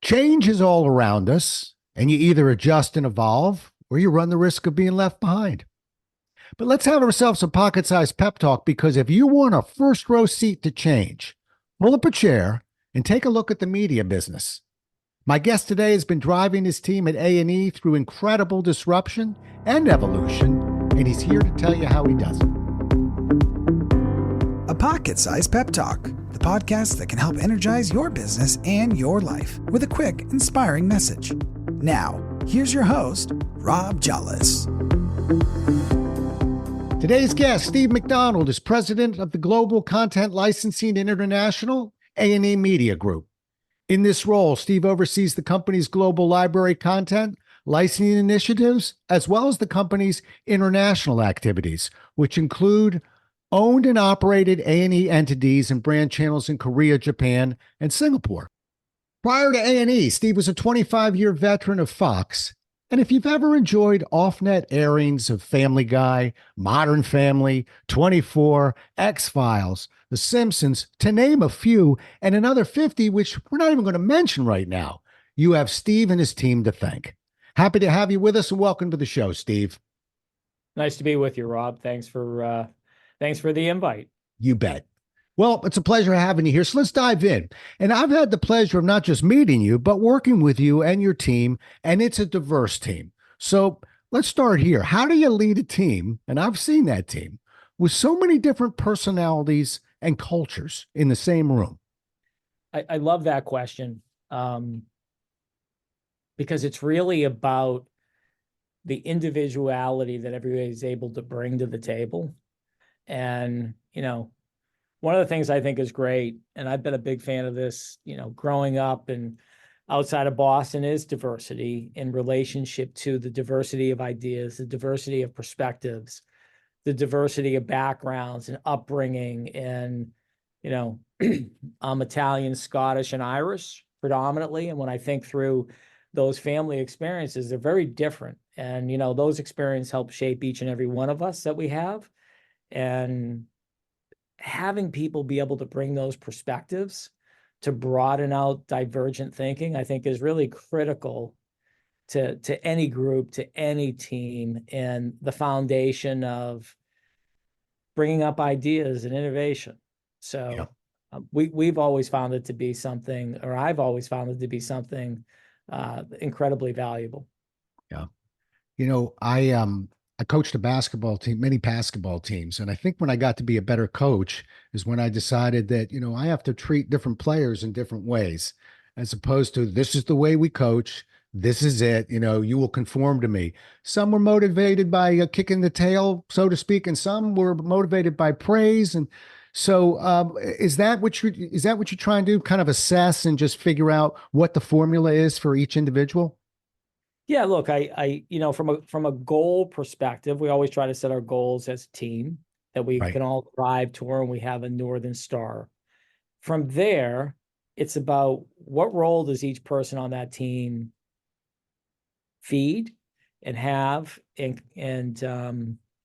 Change is all around us, and you either adjust and evolve or you run the risk of being left behind. But let's have ourselves a pocket sized pep talk because if you want a first row seat to change, pull up a chair and take a look at the media business. My guest today has been driving his team at A&E through incredible disruption and evolution, and he's here to tell you how he does it. A Pocket Sized Pep Talk, the podcast that can help energize your business and your life with a quick, inspiring message. Now, here's your host, Rob Jolles. Today's guest, Steve McDonald, is president of the Global Content Licensing International A&E Media Group. In this role, Steve oversees the company's global library content, licensing initiatives, as well as the company's international activities, which include owned and operated A&E entities and brand channels in Korea, Japan, and Singapore. Prior to A&E, Steve was a 25-year veteran of Fox. And if you've ever enjoyed off-net airings of Family Guy, Modern Family, 24, X-Files, The Simpsons, to name a few, and another 50, which we're not even going to mention right now, you have Steve and his team to thank. Happy to have you with us, and welcome to the show, Steve. Nice to be with you, Rob. Thanks for the invite. You bet. Well, it's a pleasure having you here. So let's dive in. And I've had the pleasure of not just meeting you, but working with you and your team, and it's a diverse team. So let's start here. How do you lead a team? And I've seen that team with so many different personalities and cultures in the same room. I love that question because it's really about the individuality that everybody's able to bring to the table. And, one of the things I think is great, and I've been a big fan of this, growing up and outside of Boston, is diversity in relationship to the diversity of ideas, the diversity of perspectives, the diversity of backgrounds and upbringing. And, I'm Italian, Scottish, and Irish predominantly. And when I think through those family experiences, they're very different. And, those experiences help shape each and every one of us that we have. And having people be able to bring those perspectives to broaden out divergent thinking, I think is really critical to any group, to any team, and the foundation of bringing up ideas and innovation. So we've always found it to be something, or I've always found it to be something incredibly valuable. Yeah. I coached a basketball team, many basketball teams. And I think when I got to be a better coach is when I decided that, I have to treat different players in different ways, as opposed to this is the way we coach. This is it. You will conform to me. Some were motivated by a kick in the tail, so to speak, and some were motivated by praise. And so is that what you're trying to do? Kind of assess and just figure out what the formula is for each individual? Yeah, look, I from a goal perspective, we always try to set our goals as a team that we can all drive toward, and we have a Northern Star. From there, it's about what role does each person on that team feed and have and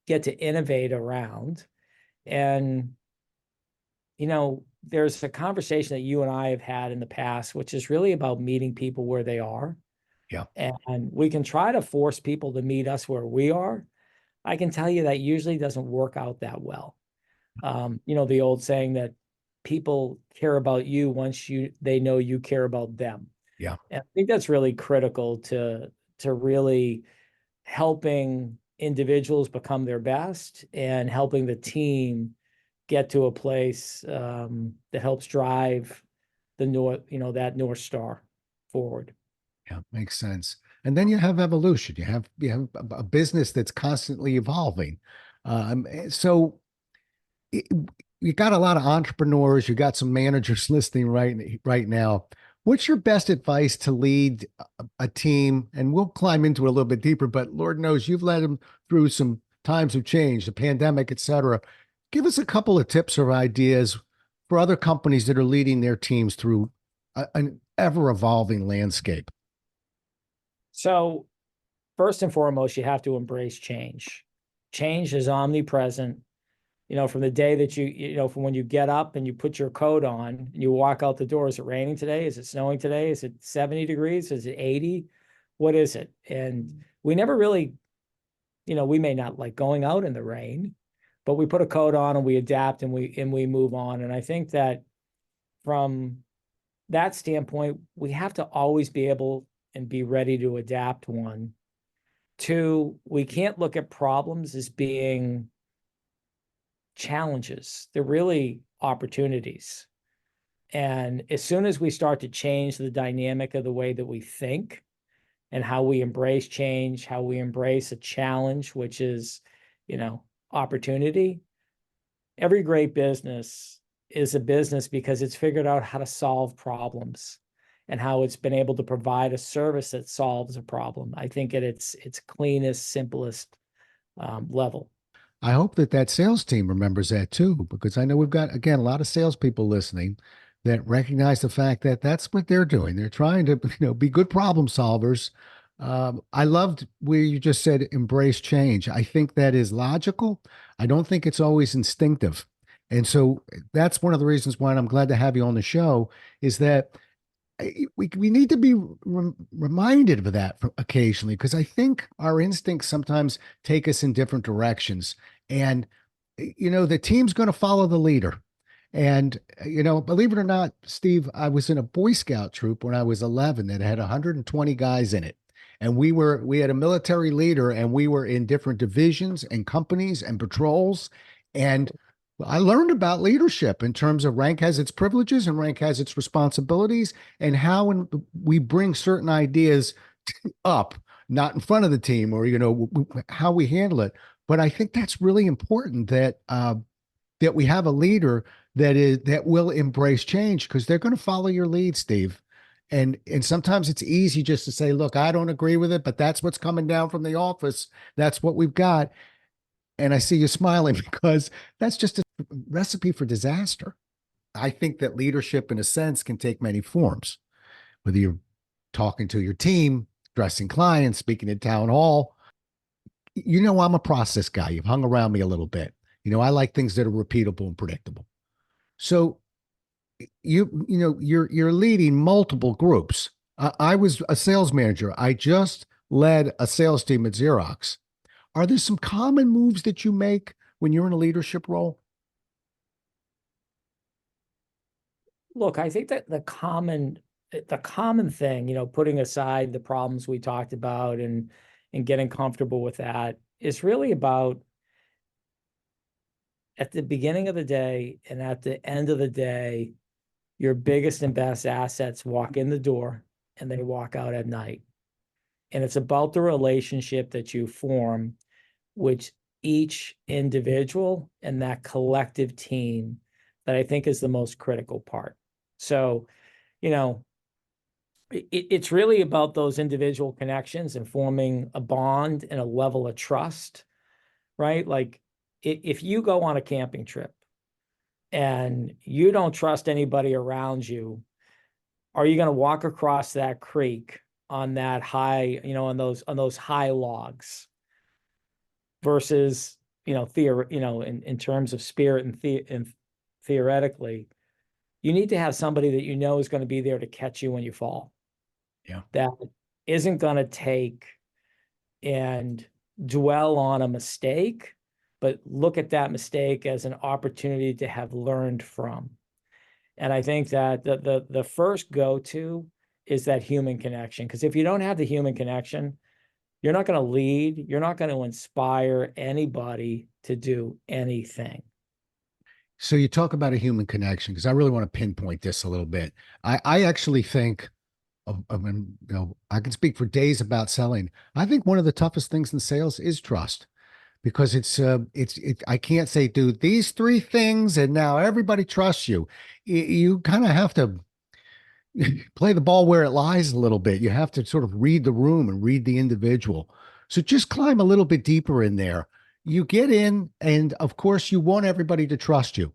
get to innovate around. And, there's a conversation that you and I have had in the past, which is really about meeting people where they are. Yeah. And we can try to force people to meet us where we are. I can tell you that usually doesn't work out that well. The old saying that people care about you once they know you care about them. Yeah. And I think that's really critical to really helping individuals become their best and helping the team get to a place that helps drive that North Star forward. Yeah, makes sense. And then you have evolution. You have a business that's constantly evolving. So you got a lot of entrepreneurs. You got some managers listening right now. What's your best advice to lead a team? And we'll climb into it a little bit deeper. But Lord knows you've led them through some times of change, the pandemic, et cetera. Give us a couple of tips or ideas for other companies that are leading their teams through an ever-evolving landscape. So first and foremost, you have to embrace change. Change is omnipresent. from the day that from when you get up and you put your coat on and you walk out the door. Is it raining today? Is it snowing today? Is it 70 degrees? Is it 80? What is it? And we never really, we may not like going out in the rain, but we put a coat on and we adapt and we move on. And I think that from that standpoint, we have to always be able and be ready to adapt. One, two, we can't look at problems as being challenges. They're really opportunities. And as soon as we start to change the dynamic of the way that we think and how we embrace change, how we embrace a challenge, which is, opportunity, every great business is a business because it's figured out how to solve problems and how it's been able to provide a service that solves a problem. I think at its cleanest, simplest level. I hope that sales team remembers that too, because I know we've got, again, a lot of salespeople listening that recognize the fact that that's what they're doing. They're trying to, be good problem solvers. I loved where you just said embrace change. I think that is logical. I don't think it's always instinctive. And so that's one of the reasons why I'm glad to have you on the show is that we need to be reminded of that occasionally, because I think our instincts sometimes take us in different directions. And, the team's going to follow the leader. And, believe it or not, Steve, I was in a Boy Scout troop when I was 11 that had 120 guys in it. And we had a military leader and we were in different divisions and companies and patrols. And I learned about leadership in terms of rank has its privileges and rank has its responsibilities, and how we bring certain ideas up, not in front of the team, or how we handle it. But I think that's really important that we have a leader that will embrace change, because they're going to follow your lead, Steve. And sometimes it's easy just to say, look, I don't agree with it, but that's what's coming down from the office. That's what we've got. And I see you smiling because that's just a recipe for disaster. I think that leadership, in a sense, can take many forms, whether you're talking to your team, addressing clients, speaking at town hall. I'm a process guy. You've hung around me a little bit. I like things that are repeatable and predictable. So you're leading multiple groups. I was a sales manager. I just led a sales team at Xerox. Are there some common moves that you make when you're in a leadership role? Look, I think that the common thing, putting aside the problems we talked about and getting comfortable with that, is really about, at the beginning of the day and at the end of the day, your biggest and best assets walk in the door and they walk out at night. And it's about the relationship that you form with each individual and that collective team that I think is the most critical part. So, it's really about those individual connections and forming a bond and a level of trust, right? Like if you go on a camping trip and you don't trust anybody around you, are you going to walk across that creek on that high, on those high logs versus, in terms of spirit and theoretically, you need to have somebody that is going to be there to catch you when you fall. Yeah. That isn't going to take and dwell on a mistake, but look at that mistake as an opportunity to have learned from. And I think that the first go-to is that human connection. Because if you don't have the human connection, you're not going to lead, you're not going to inspire anybody to do anything. So you talk about a human connection, because I really want to pinpoint this a little bit. I actually think I can speak for days about selling. I think one of the toughest things in sales is trust, because I can't say, do these three things and now everybody trusts you. You kind of have to play the ball where it lies a little bit. You have to sort of read the room and read the individual. So just climb a little bit deeper in there. You get in, and of course you want everybody to trust you.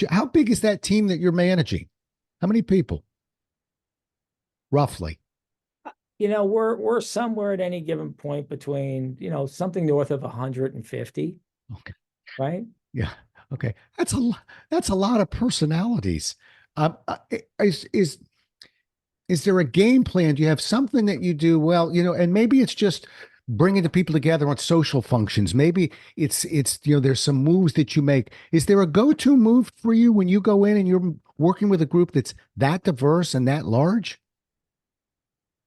How big is that team that you're managing? How many people? Roughly. We're somewhere at any given point between, something north of 150. Okay. Right? Yeah. Okay, that's a lot of personalities. Is is there a game plan? Do you have something that you do well? And maybe it's just bringing the people together on social functions. Maybe it's there's some moves that you make. Is there a go-to move for you when you go in and you're working with a group that's that diverse and that large?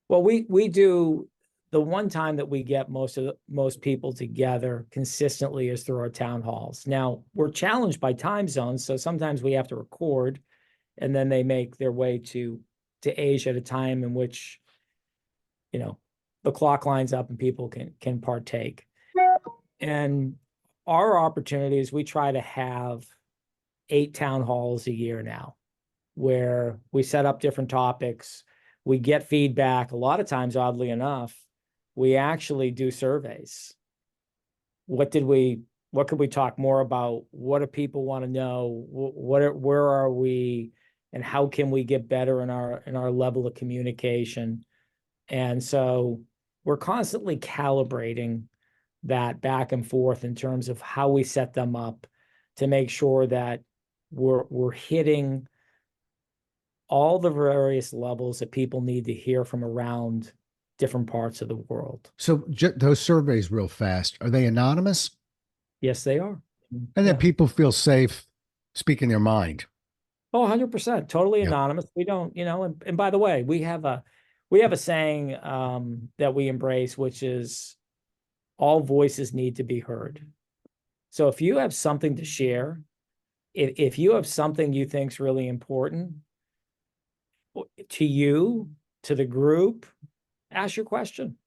Well, we do the one time that we get most people together consistently is through our town halls. Now, we're challenged by time zones, so sometimes we have to record and then they make their way to Asia at a time in which, the clock lines up and people can partake. And our opportunities, we try to have 8 town halls a year now, where we set up different topics. We get feedback. A lot of times, oddly enough, we actually do surveys. What could we talk more about? What do people want to know? Where are we? And how can we get better in our level of communication? And so we're constantly calibrating that back and forth in terms of how we set them up to make sure that we're hitting all the various levels that people need to hear from around different parts of the world. So those surveys, real fast, are they anonymous? Yes, they are. And then people feel safe speaking their mind. Oh, 100%, totally Yep. anonymous. We don't, and by the way, we have a saying that we embrace, which is all voices need to be heard. So if you have something to share, if you have something you think is really important to you, to the group, ask your question,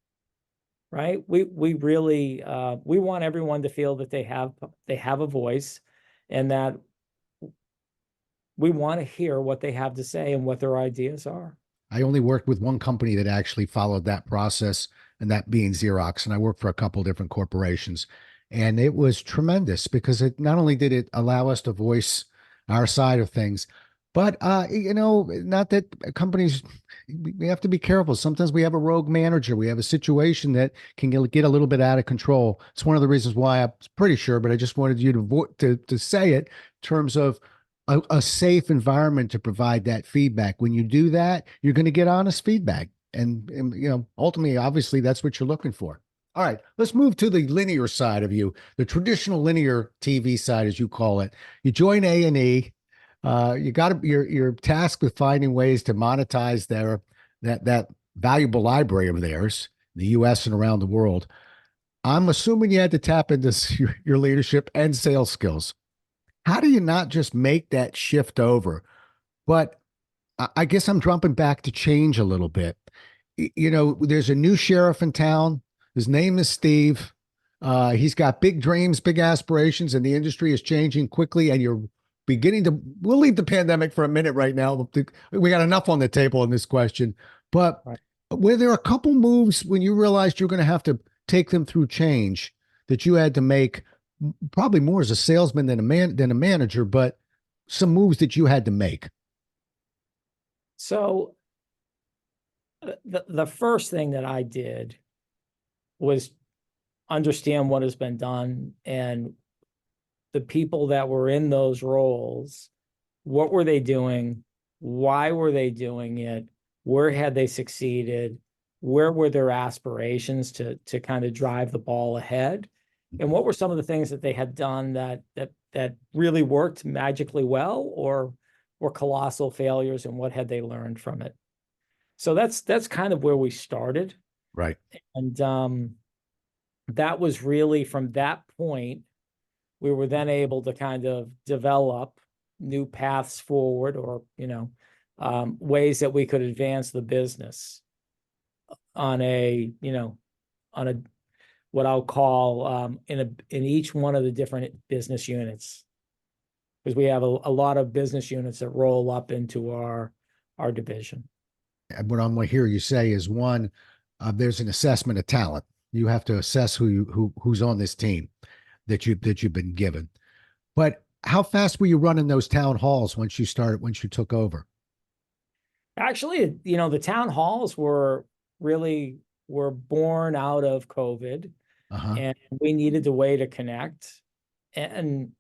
right? We really, we want everyone to feel that they have a voice and that we want to hear what they have to say and what their ideas are. I only worked with one company that actually followed that process, and that being Xerox. And I worked for a couple different corporations. And it was tremendous because it not only did it allow us to voice our side of things, but not that companies, we have to be careful. Sometimes we have a rogue manager. We have a situation that can get a little bit out of control. It's one of the reasons why I'm pretty sure, but I just wanted you to say it in terms of a safe environment to provide that feedback. When you do that, you're going to get honest feedback. And ultimately, obviously, that's what you're looking for. All right, let's move to the linear side of you, the traditional linear TV side, as you call it. You join A&E. You're tasked with finding ways to monetize that valuable library of theirs, in the U.S. and around the world. I'm assuming you had to tap into your leadership and sales skills. How do you not just make that shift over? But I guess I'm jumping back to change a little bit. There's a new sheriff in town. His name is Steve. He's got big dreams, big aspirations, and the industry is changing quickly. And you're we'll leave the pandemic for a minute right now. We got enough on the table in this question. But Right. were there a couple moves when you realized you're going to have to take them through change that you had to make? Probably more as a salesman than a manager, but some moves that you had to make. So the first thing that I did was understand what has been done and the people that were in those roles, what were they doing? Why were they doing it? Where had they succeeded? Where were their aspirations to kind of drive the ball ahead? And what were some of the things that they had done that really worked magically well, or were colossal failures, and what had they learned from it? So that's kind of where we started. Right. And that was really from that point, we were then able to kind of develop new paths forward, or ways that we could advance the business on a what I'll call in each one of the different business units, because we have a lot of business units that roll up into our division. And what I'm going to hear you say is one, there's an assessment of talent. You have to assess who's on this team that you've been given. But how fast were you running those town halls once you took over? Actually, the town halls were born out of COVID. Uh-huh. And we needed a way to connect. And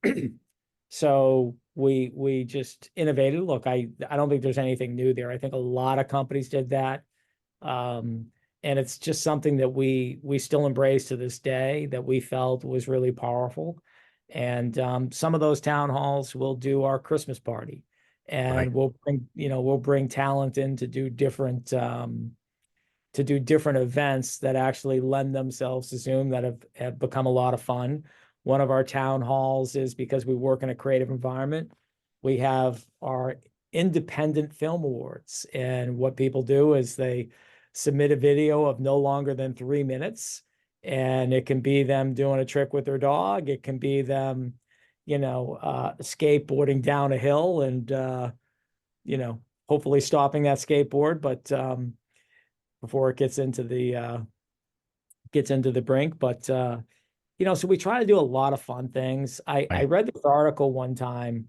So we just innovated. Look, I don't think there's anything new there. I think a lot of companies did that. Um, and it's just something that we still embrace to this day, that we felt was really powerful. And some of those town halls will do our Christmas party, Right. and we'll bring talent in to do different events that actually lend themselves to Zoom, that have become a lot of fun. One of our town halls is, because we work in a creative environment, we have our independent film awards. And what people do is they submit a video of no longer than 3 minutes. And it can be them doing a trick with their dog. It can be them, skateboarding down a hill and, hopefully stopping that skateboard. But before it gets into the brink. But so we try to do a lot of fun things. I Right. read this article one time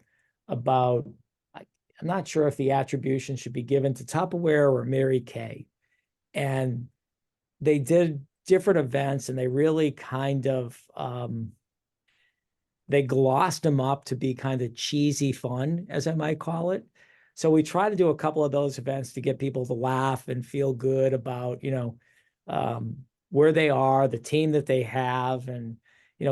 about, I'm not sure if the attribution should be given to Tupperware or Mary Kay. And they did different events, and they really kind of they glossed them up to be kind of cheesy fun, as I might call it. So we try to do a couple of those events to get people to laugh and feel good about, um, where they are, the team that they have, and,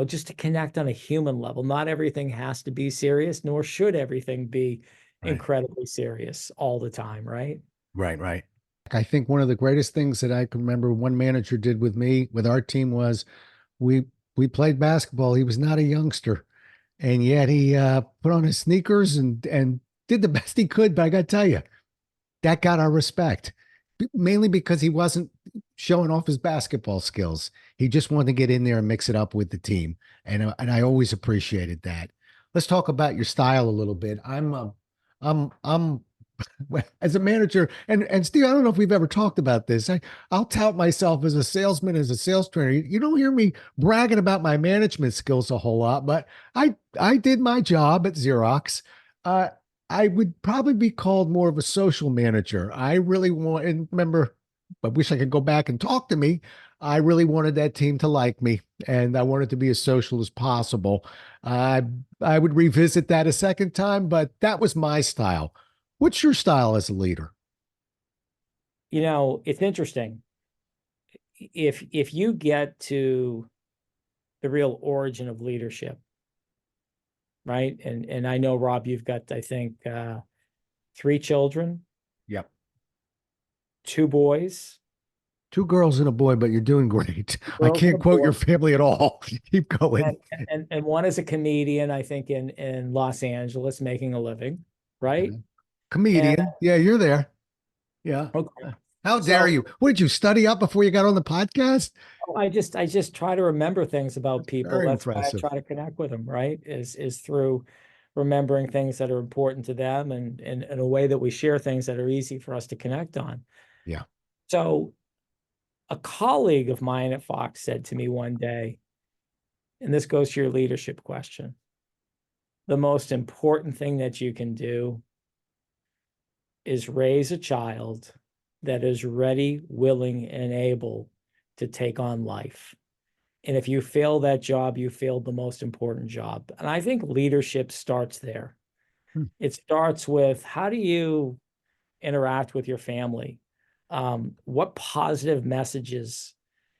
just to connect on a human level. Not everything has to be serious, nor should everything be Right. incredibly serious all the time, right? Right. Right. I think one of the greatest things that I can remember one manager did with me, with our team, was we we played basketball. He was not a youngster, and yet he put on his sneakers and did the best he could. But I got to tell you, that got our respect, mainly because he wasn't showing off his basketball skills. He just wanted to get in there and mix it up with the team, and I always appreciated that. Let's talk about your style a little bit. I'm as a manager, and Steve, I don't know if we've ever talked about this. I'll tout myself as a salesman, as a sales trainer. You don't hear me bragging about my management skills a whole lot, but I did my job at Xerox. Uh, I would probably be called more of a social manager. I really want, and remember, I wish I could go back and talk to me. I really wanted that team to like me, and I wanted to be as social as possible. I I would revisit that a second time, but that was my style. What's your style as a leader? It's interesting. If you get to the real origin of leadership, right? And I know, Rob, you've got, I think, 3 children, Yep. 2 boys, Two girls and a boy, but you're doing great. I girls and a can't quote boy, your family at all. Keep going. and one is a comedian, I think, in Los Angeles, making a living, right? Okay. And Comedian. Yeah, you're there. Yeah. okay, How dare so you? What did you study up before you got on the podcast? I just try to remember things about That's people. very That's why I impressive. try to connect with them, right? Is through remembering things that are important to them, and in a way that we share things that are easy for us to connect on. Yeah. So a colleague of mine at Fox said to me one day, and this goes to your leadership question, the most important thing that you can do is raise a child that is ready, willing, and able to take on life. And if you fail that job, you failed the most important job. And I think leadership starts there. Hmm. It starts with, how do you interact with your family? What positive messages,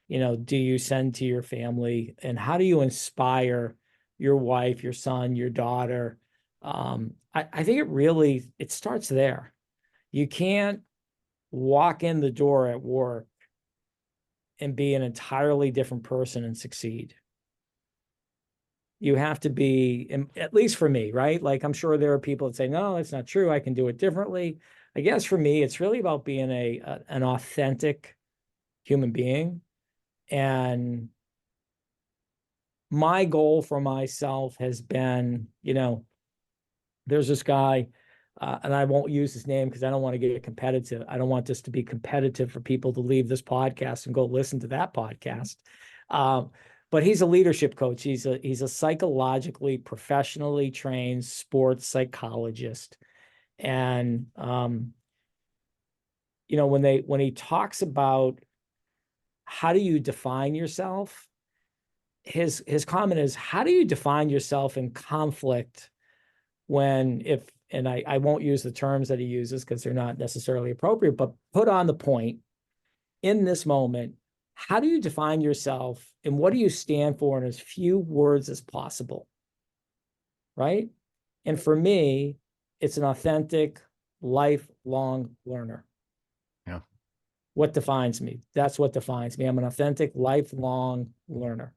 do you send to your family? And how do you inspire your wife, your son, your daughter? I think it starts there. You can't walk in the door at work and be an entirely different person and succeed. You have to be, at least for me, right? Like, I'm sure there are people that say, no, it's not true, I can do it differently. I guess for me, it's really about being an authentic human being. And my goal for myself has been, there's this guy, and I won't use his name because I don't want to get competitive. I don't want this to be competitive for people to leave this podcast and go listen to that podcast. But he's a leadership coach. He's a psychologically, professionally trained sports psychologist. And when he talks about how do you define yourself, his comment is, how do you define yourself in conflict and I won't use the terms that he uses because they're not necessarily appropriate, but put on the point in this moment, how do you define yourself and what do you stand for in as few words as possible? Right? And for me, it's an authentic, lifelong learner. Yeah. What defines me? That's what defines me. I'm an authentic, lifelong learner.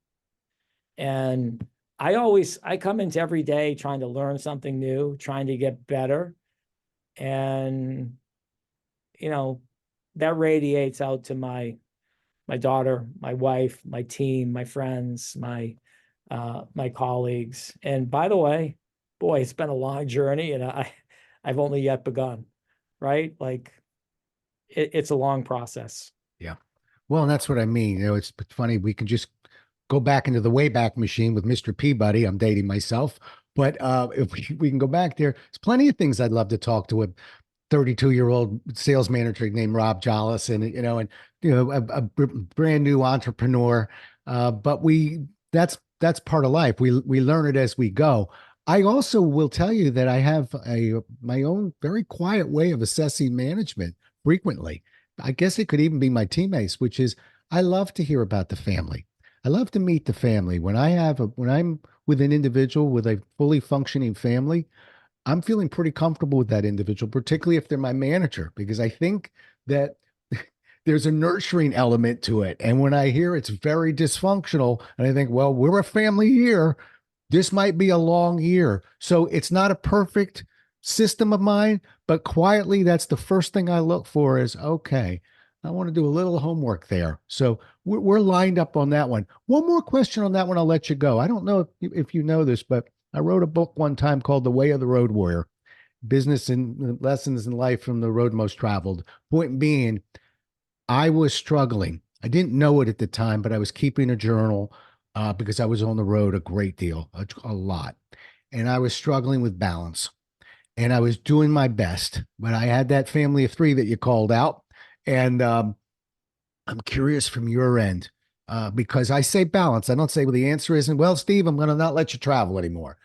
And I come into every day trying to learn something new, trying to get better. And, that radiates out to my daughter, my wife, my team, my friends, my colleagues. And by the way, boy, it's been a long journey and I've only yet begun, right? Like it's a long process. Yeah. Well, and that's what I mean. It's funny. We can just go back into the Wayback Machine with Mr. Peabody. I'm dating myself, but if we can go back there, there's plenty of things I'd love to talk to a 32-year-old sales manager named Rob Jollis, and a brand new entrepreneur. But that's part of life. We learn it as we go. I also will tell you that I have my own very quiet way of assessing management frequently. I guess it could even be my teammates, which is I love to hear about the family. I love to meet the family. When I'm with an individual with a fully functioning family, I'm feeling pretty comfortable with that individual, particularly if they're my manager, because I think that there's a nurturing element to it. And when I hear it's very dysfunctional, and I think, well, we're a family here, this might be a long year. So it's not a perfect system of mine, but quietly, that's the first thing I look for is, okay, I want to do a little homework there. So we're lined up on that one. One more question on that one, I'll let you go. I don't know if you know this, but I wrote a book one time called The Way of the Road Warrior, Business and Lessons in Life from the Road Most Traveled. Point being, I was struggling. I didn't know it at the time, but I was keeping a journal because I was on the road a great deal, a lot. And I was struggling with balance. And I was doing my best, but I had that family of three that you called out. And I'm curious from your end, because I say balance. I don't say, well, the answer isn't, well, Steve, I'm going to not let you travel anymore.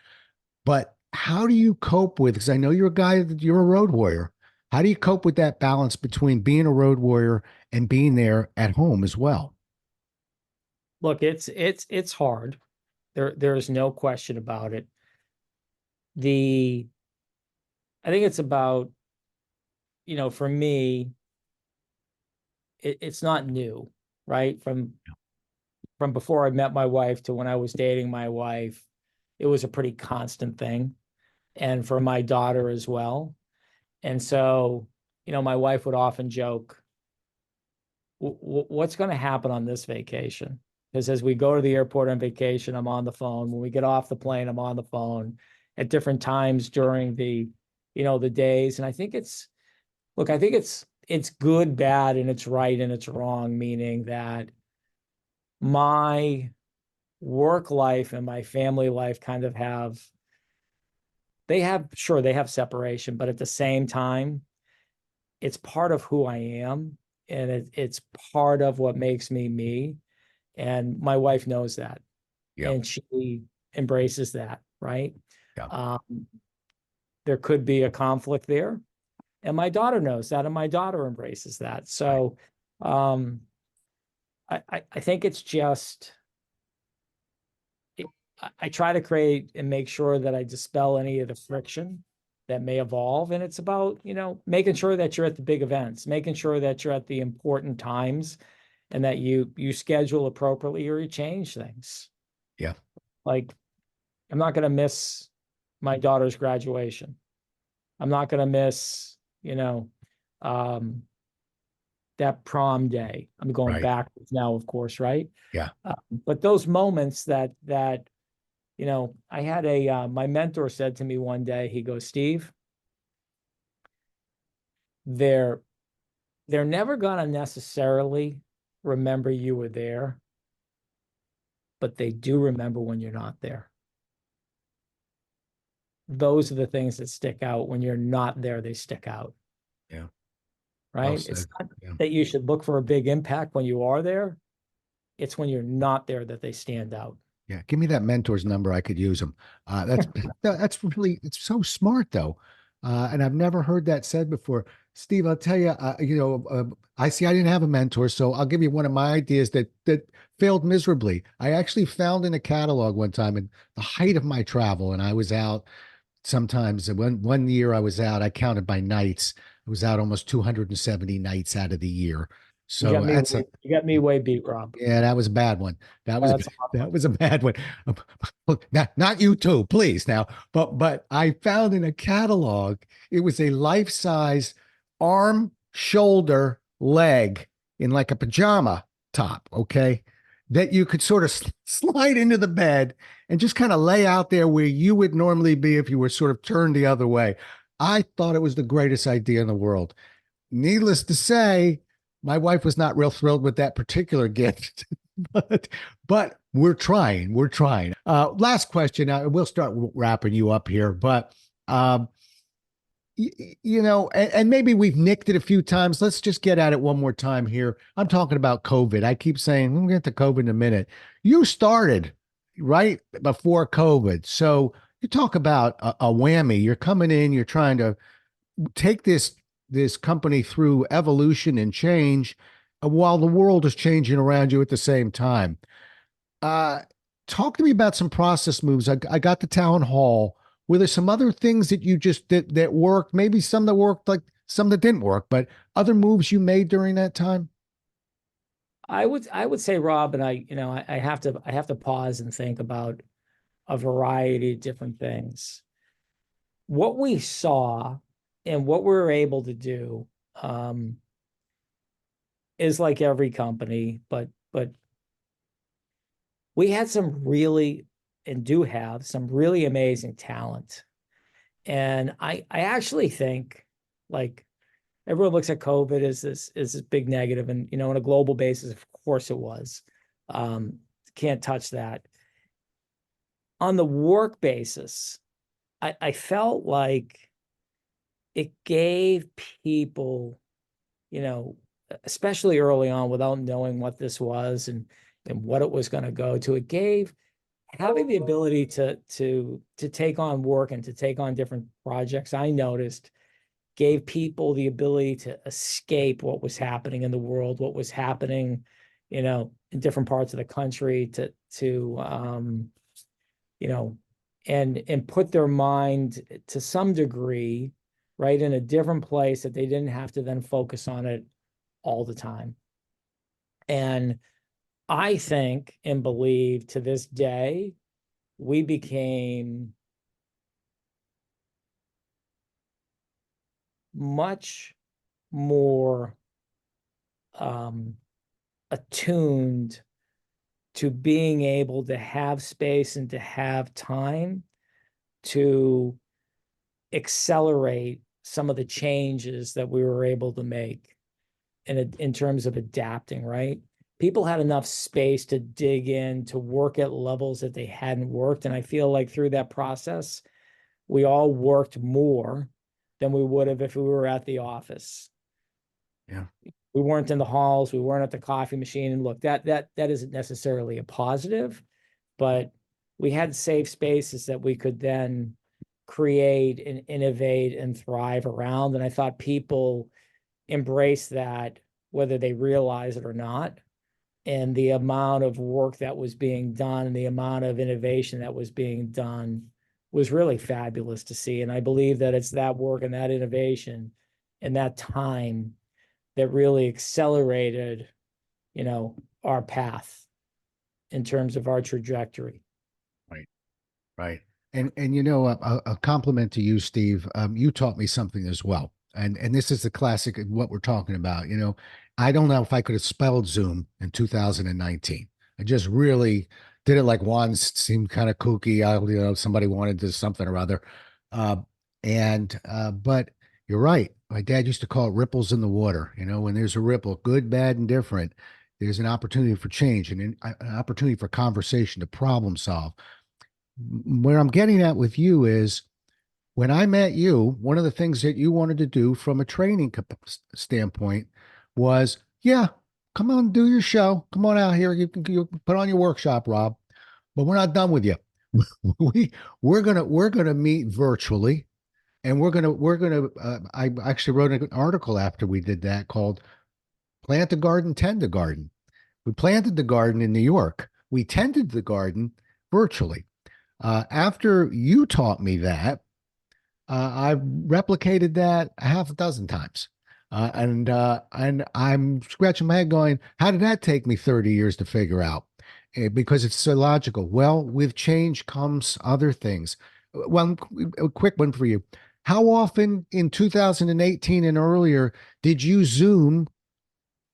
But how do you cope with, because I know you're a guy, you're a road warrior. How do you cope with that balance between being a road warrior and being there at home as well? Look, it's hard. There's no question about it. I think it's about, for me, it's not new, right? From before I met my wife to when I was dating my wife, it was a pretty constant thing. And for my daughter as well. And so, my wife would often joke, what's going to happen on this vacation? Because as we go to the airport on vacation, I'm on the phone. When we get off the plane, I'm on the phone at different times during the days. And I think it's good, bad, and it's right and it's wrong, meaning that my work life and my family life kind of they have separation, but at the same time, it's part of who I am. And it's part of what makes me me. And my wife knows that. Yeah. And she embraces that, right? Yeah. There could be a conflict there. And my daughter knows that, and my daughter embraces that. So I think it's just, I try to create and make sure that I dispel any of the friction that may evolve. And it's about, making sure that you're at the big events, making sure that you're at the important times and that you schedule appropriately or you change things. Yeah. Like, I'm not going to miss my daughter's graduation. I'm not going to miss, that prom day. I'm going Right. backwards now, of course, right? Yeah. But those moments that I had my mentor said to me one day, he goes, Steve, they're never going to necessarily remember you were there, but they do remember when you're not there. Those are the things that stick out. When you're not there, they stick out. Yeah. Right? Well It's said. not Yeah. that you should look for a big impact when you are there. It's when you're not there that they stand out. Yeah, give me that mentor's number. I could use him. That's that's really it's so smart though, and I've never heard that said before. Steve, I'll tell you, I see I didn't have a mentor, so I'll give you one of my ideas that failed miserably. I actually found in a catalog one time in the height of my travel, and I was out sometimes. One year I was out, I counted by nights. I was out almost 270 nights out of the year. So that's a You got me way beat, Rob. yeah, that was a bad one. That was That's a lot of that was a bad one. Look, not you too, please now. But I found in a catalog it was a life-size arm, shoulder, leg in like a pajama top, okay? That you could sort of slide into the bed and just kind of lay out there where you would normally be if you were sort of turned the other way. I thought it was the greatest idea in the world. Needless to say, my wife was not real thrilled with that particular gift, but we're trying. We're trying. Last question. We'll start wrapping you up here, but and maybe we've nicked it a few times. Let's just get at it one more time here. I'm talking about COVID. I keep saying we'll get to COVID in a minute. You started right before COVID, so you talk about a whammy. You're coming in. You're trying to take this company through evolution and change while the world is changing around you at the same time. Talk to me about some process moves. I got the town hall. Were there some other things that you just that worked? Maybe some that worked, like some that didn't work, but other moves you made during that time? I would say, Rob, and I have to pause and think about a variety of different things. What we saw and what we were able to do is like every company, but we had some really and do have some really amazing talent. And I actually think, like, everyone looks at COVID as this big negative, and on a global basis, of course it was. Can't touch that. On the work basis, I felt like it gave people, especially early on, without knowing what this was and what it was going to go to, it gave having the ability to take on work and to take on different projects. I noticed gave people the ability to escape what was happening in the world, what was happening, in different parts of the country, and put their mind to some degree, right, in a different place that they didn't have to then focus on it all the time. And I think and believe to this day, we became much more attuned to being able to have space and to have time to accelerate some of the changes that we were able to make in terms of adapting, right? People had enough space to dig in, to work at levels that they hadn't worked. And I feel like through that process, we all worked more than we would have if we were at the office. Yeah. We weren't in the halls, we weren't at the coffee machine. And look, that isn't necessarily a positive, but we had safe spaces that we could then create and innovate and thrive around. And I thought people embraced that, whether they realize it or not. And the amount of work that was being done and the amount of innovation that was being done was really fabulous to see. And I believe that it's that work and that innovation and that time that really accelerated, our path in terms of our trajectory. Right. Right. And a compliment to you, Steve. You taught me something as well. And this is the classic of what we're talking about. I don't know if I could have spelled Zoom in 2019. I just really did it like once, seemed kind of kooky. Somebody wanted to do something or other. But you're right. My dad used to call it ripples in the water. When there's a ripple, good, bad, and different, there's an opportunity for change and an opportunity for conversation to problem solve. Where I'm getting at with you is when I met you, one of the things that you wanted to do from a training standpoint was, yeah, come on, do your show. Come on out here. You can put on your workshop, Rob. But we're not done with you. we we're gonna meet virtually, and we're gonna. I actually wrote an article after we did that called "Plant a Garden, Tend a Garden." We planted the garden in New York. We tended the garden virtually. After you taught me that, I've replicated that a half a dozen times. And I'm scratching my head going, how did that take me 30 years to figure out? Because it's so logical. Well, with change comes other things. Well, a quick one for you. How often in 2018 and earlier did you Zoom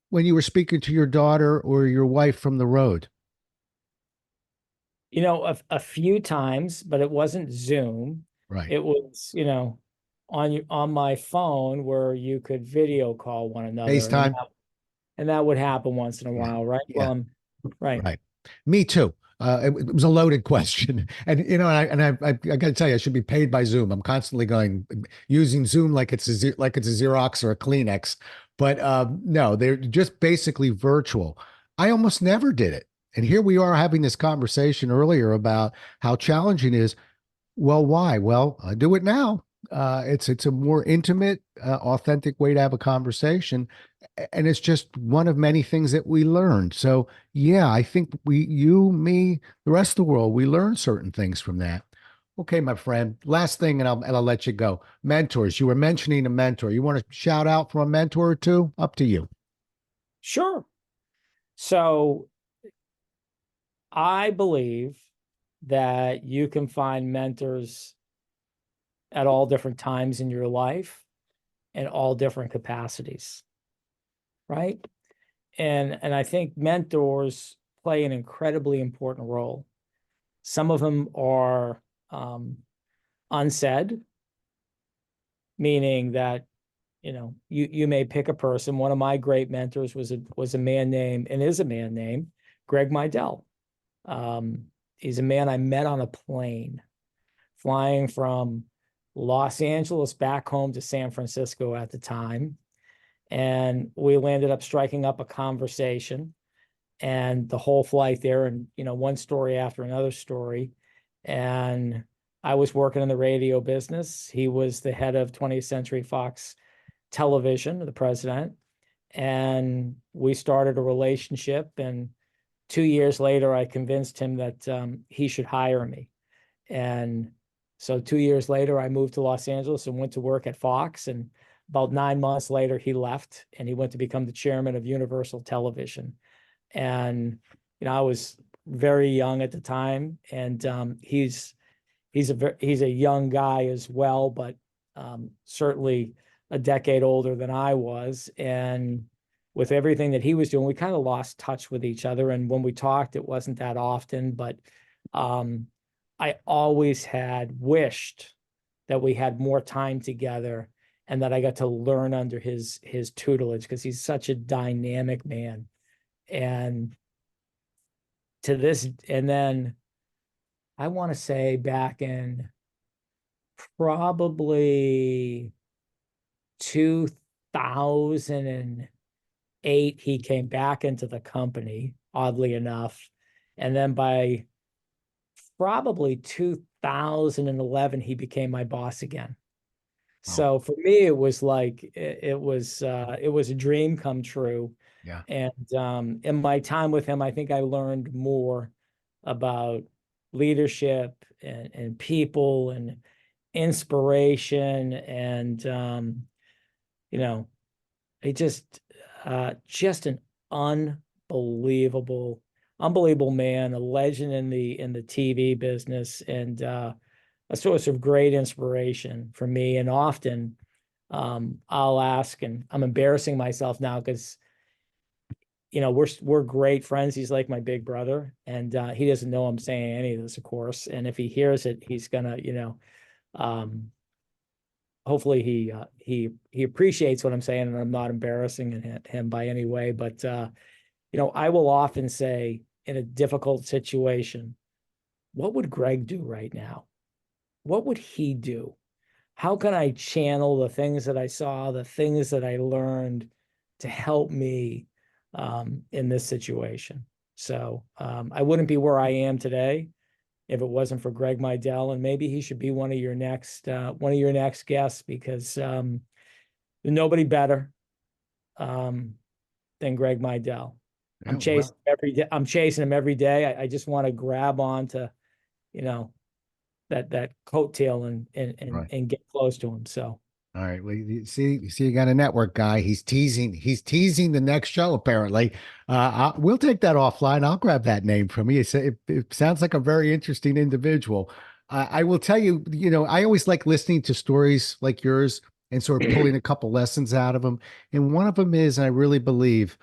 when you were speaking to your daughter or your wife from the road? A few times, but it wasn't Zoom. Right. It was, on my phone where you could video call one another, FaceTime. and that would happen once in a Yeah. while, right? Yeah. Well, right. Right. Me too. It was a loaded question, and I got to tell you, I should be paid by Zoom. I'm constantly going using Zoom like it's like it's a Xerox or a Kleenex, but no, they're just basically virtual. I almost never did it, and here we are having this conversation earlier about how challenging it is. Well, why? Well, I do it now. It's a more intimate, authentic way to have a conversation, and it's just one of many things that we learned. So, yeah, I think you, me, the rest of the world, we learn certain things from that. Okay, my friend. Last thing, and I'll let you go. Mentors. You were mentioning a mentor. You want to shout out for a mentor or two? Up to you. Sure. So I believe that you can find mentors at all different times in your life and all different capacities, right? And I think mentors play an incredibly important role. Some of them are unsaid, meaning that you may pick a person. One of my great mentors was a man named, and is a man named, Greg Midell. He's a man I met on a plane flying from Los Angeles back home to San Francisco at the time. And we landed up striking up a conversation, and the whole flight there, and one story after another story. And I was working in the radio business. He was the head of 20th Century Fox Television, the president. And we started a relationship. And 2 years later, I convinced him that he should hire me. And so 2 years later, I moved to Los Angeles and went to work at Fox. And about 9 months later, he left and he went to become the chairman of Universal Television. And I was very young at the time, and he's a young guy as well, but certainly a decade older than I was. And with everything that he was doing, we kind of lost touch with each other. And when we talked, it wasn't that often, but I always had wished that we had more time together and that I got to learn under his tutelage, because he's such a dynamic man. And then I want to say back in probably 2008, he came back into the company, oddly enough. And then by probably 2011, he became my boss again. Wow. So for me, it was like it was a dream come true. Yeah. And in my time with him, I think I learned more about leadership and people and inspiration. And it just an unbelievable man, a legend in the TV business, and a source of great inspiration for me. And often I'll ask, and I'm embarrassing myself now because we're great friends. He's like my big brother, and he doesn't know I'm saying any of this, of course. And if he hears it, he's gonna, hopefully he appreciates what I'm saying, and I'm not embarrassing him by any way. But I will often say, in a difficult situation, what would Greg do right now? What would he do? How can I channel the things that I saw, the things that I learned to help me in this situation? So I wouldn't be where I am today if it wasn't for Greg Meidel, and maybe he should be one of your next guests, because there's nobody better than Greg Meidel. I'm Yeah, chasing well, every day. I'm chasing him every day. I just want to grab onto, that coattail right. and get close to him. So All right. Well, you see, you got a network guy. He's teasing the next show, apparently. We'll take that offline. I'll grab that name from you. It sounds like a very interesting individual. I will tell you, I always like listening to stories like yours and sort of pulling a couple lessons out of them. And one of them is, I really believe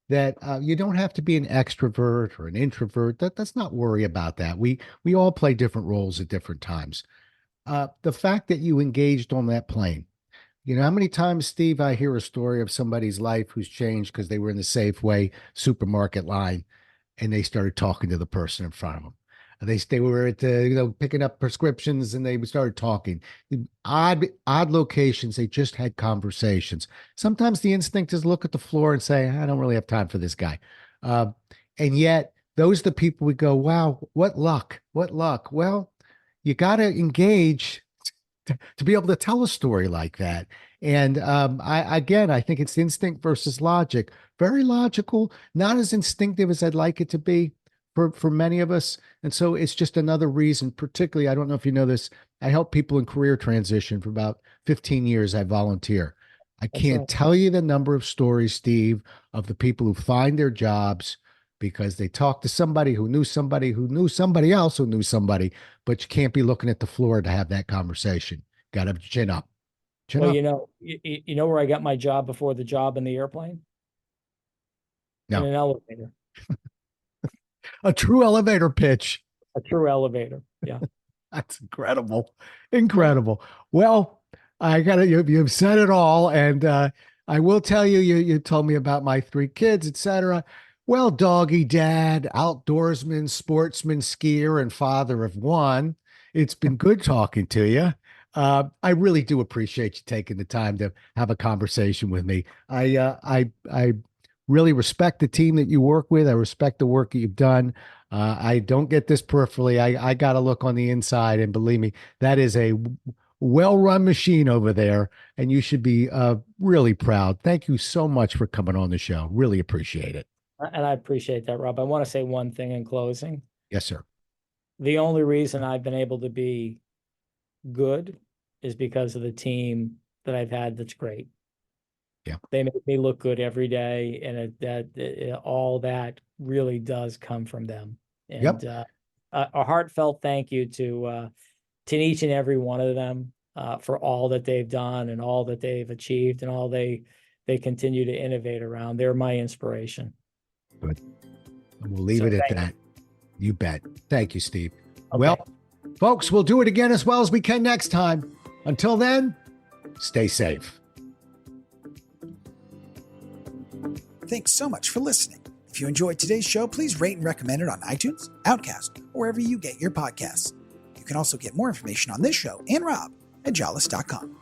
that you don't have to be an extrovert or an introvert. Let's not worry about that. We all play different roles at different times. The fact that you engaged on that plane. How many times, Steve, I hear a story of somebody's life who's changed because they were in the Safeway supermarket line and they started talking to the person in front of them. They were at picking up prescriptions and they started talking. Odd locations. They just had conversations. Sometimes the instinct is look at the floor and say, I don't really have time for this guy. And yet those are the people we go, wow, what luck, what luck. Well, you got to engage to be able to tell a story like that. And I think it's instinct versus logic. Very logical, not as instinctive as I'd like it to be for many of us. And so it's just another reason, particularly, I don't know if you know this, I help people in career transition for about 15 years. I volunteer. I can't tell you the number of stories, Steve, of the people who find their jobs because they talked to somebody who knew somebody who knew somebody else who knew somebody, but you can't be looking at the floor to have that conversation. Got to chin up. Well, you know where I got my job before the job in the airplane? In No. an elevator. A true elevator pitch. A true elevator. Yeah. That's incredible. Incredible. Well, you've said it all. And I will tell you, you told me about my 3 kids, etc. Well, doggy dad, outdoorsman, sportsman, skier, and father of 1. It's been good talking to you. I really do appreciate you taking the time to have a conversation with me. I really respect the team that you work with. I respect the work that you've done. I don't get this peripherally. I got to look on the inside, and believe me, that is a well-run machine over there, and you should be really proud. Thank you so much for coming on the show. Really appreciate it. And I appreciate that, Rob. I want to say one thing in closing. Yes, sir. The only reason I've been able to be good is because of the team that I've had that's great. Yeah. They make me look good every day, and all that really does come from them. And a heartfelt thank you to each and every one of them for all that they've done and all that they've achieved and all they continue to innovate around. They're my inspiration. Good. We'll leave it at that. You bet. Thank you, Steve. Okay. Well, folks, we'll do it again as well as we can next time. Until then, stay safe. Thanks so much for listening. If you enjoyed today's show, please rate and recommend it on iTunes, Outcast, or wherever you get your podcasts. You can also get more information on this show and Rob at jollis.com.